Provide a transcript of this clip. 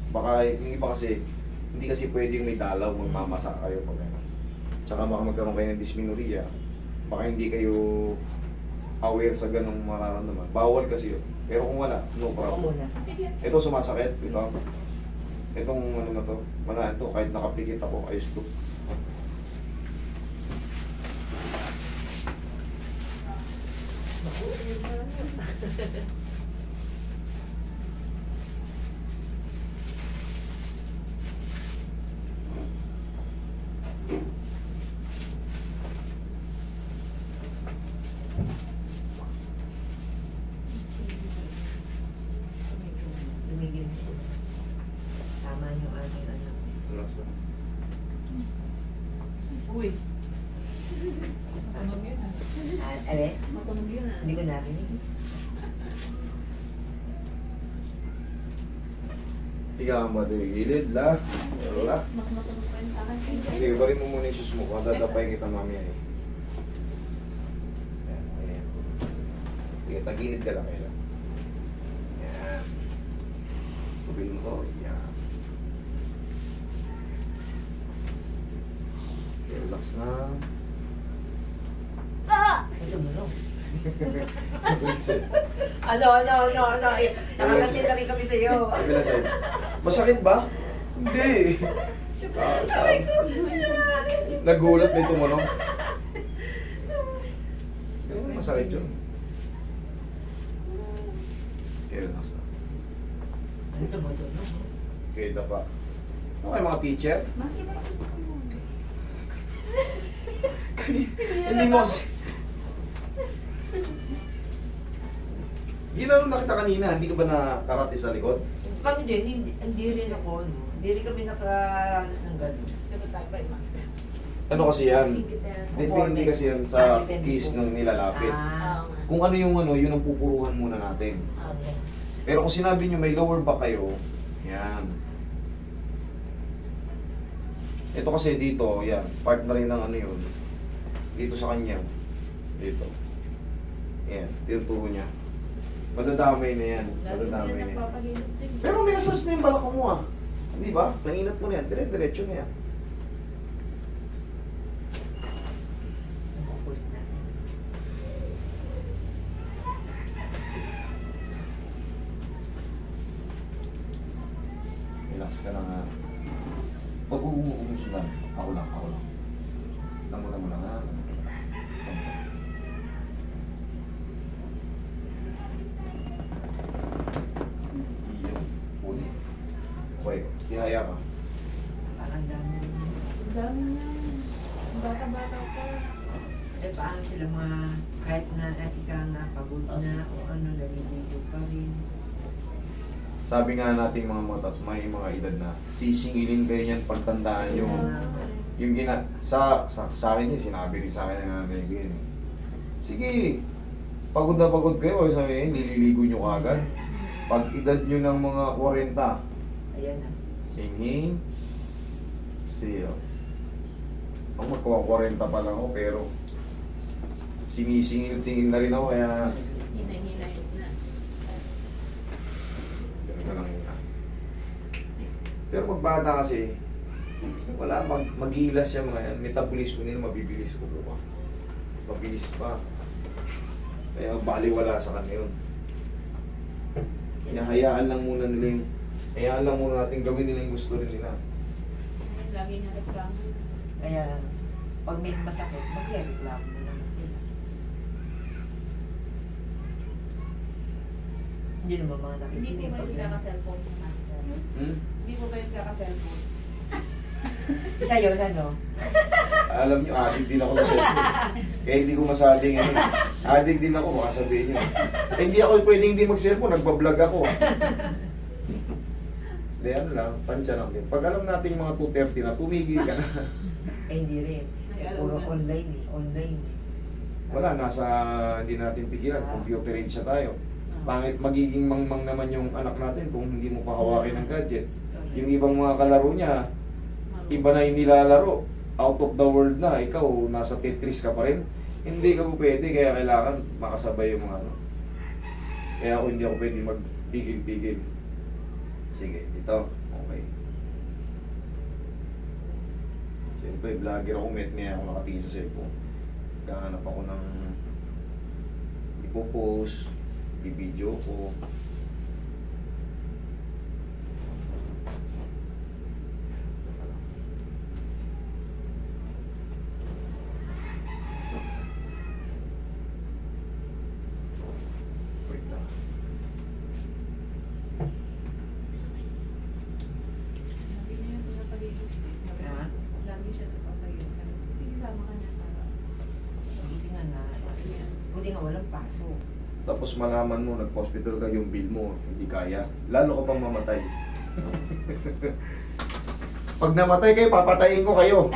Baka yung iba kasi, hindi kasi pwedeng may dalaw, magmamasa kayo pag ano. Tsaka baka magkaroon kayo ng dysmenorrhea. Baka hindi kayo aware sa ganong mararamdaman. Bawal kasi yun. Pero kung wala, no problem. Ito sumasakit, ito. Itong ano na to, wala ito, kahit nakapikit ako, ayos to. Tumigil po. Tama yung aking anak. Relax na. Uy. Matunog yun ah. Ale? Matunog yun ah. Hindi ko narinig. Higa ka ba doon? Gilid, la. Wala. Mas matunog pa yun sa akin. Sige, bari mo muna yung shoes mo. Dadapay kita mamaya eh. Yan, okay na yan. Sige, tagilid ka lang kaya. Yan. Tubil mo to. Yan. Okay, relax na. Ay, tumulong. Vincent. Ano? Nakakasin na rin kami sa'yo. Kabila sa'yo. Masakit ba? Hindi. Sabi ko. Nagulat na itong ano. Masakit yun. Okay, relax na. Ano tumutulong? Okay, dapa. Okay, mga teacher. Masi ba gusto ko mo? Hindi mo kasi... Ginano na kita kanina, hindi ka ba nakarate sa likod? Kami din, hindi rin ako, no? Hindi rin kami nakaranas ng gano'n. Dito tayo ba yung master? Ano kasi yan? Depende kasi yan sa case ng nilalapit. Ah, Kung ano yung ano, yun ang pupuruhan muna natin. okay. Pero kung sinabi nyo may lower back kayo, yan. Ito kasi dito, yan. Part na rin ng ano yun. Dito sa kanya. Dito. Yan. Tinuturo niya. Madadamay na yan. Madadamay na yan. Pero may nasas na yung balak mo ah. Hindi ba? Kainat mo na yan. Dire-diretso na yan. Nakukulit natin. Relax ka lang ha. Huwag mo umusulan. Ako lang. Lamuna mo lang ha. Iyan. Uli. Okay. Ihaya ka. Parang dami. Ang dami na. Bata-bata pa. Eh, paano sila mga, kahit na ika nga pagod na o ano, naliligo pa rin. Sabi nga nating mga taps, may mga edad na sisingilin kayo niyan pagtandaan nyo. Yung sa akin yun, sinabi rin sa akin na nanay ko yun. Sige, pagod na pagod kayo, sabihin, nililigo nyo kagad. Pag edad nyo ng mga 40, Ayan na. inhing, exhale. Ako magkawa 40 pa lang ako, pero sinisingil-singil na rin ako, kaya Hinay-hinay na. ganun ka lang yun. Pero magbata kasi, wala, maghilas siya mga yan. Metabolismo nila mabibilis ko pa. Mabilis pa. Kaya baliwala sa kanya yun. Kaya hayaan lang muna nila yung, hayaan lang muna natin gawin nila yung gusto rin nila. Lagi niya reklamo. Kaya, pag may masakit, magre-reklamo na naman sila. Hindi naman mga Hindi po nakikinig ba pag yung kaka-cellphone ng master? Hindi po ba yung kaka-cellphone? Isa yun, ano? Alam nyo, addict din ako sa cellphone. Kaya hindi ko masabing ano. Addict din ako, baka sabihin nyo. Eh, hindi ako pwedeng hindi mag-cellphone, nagbablog ako. Hindi, ano lang, tansya lang din. Pag alam natin mga 2:30 na, tumigil ka na. Eh, hindi rin. Puro online eh. Online eh. Wala, nasa hindi natin pigilan, computer age siya tayo. Pangit magiging mangmang naman yung anak natin kung hindi mo pa hawakin ng gadgets. Yung ibang mga kalaro niya, iba na yung nilalaro. Out of the world na, ikaw nasa Tetris ka pa rin. Hindi ka po pwede, kaya kailangan makasabay yung mga ano. Kaya ako hindi ako pwede magpigil-pigil. Sige, dito. Okay. Siyempre, vlogger ako, met ako nakatingin sa cellphone. Gahanap ako ng ipopost, bibideo ko. Wait lang. Lagi niya yung pinapaligo. Ha? Lagi siya napapaligo. Sige, sama ka niya para. Buti nga na. Buti nga walang paso. Tapos malaman mo, nag-hospital ka, yung bill mo, hindi kaya. Lalo ka pang mamatay. Pag namatay kayo, papatayin ko kayo.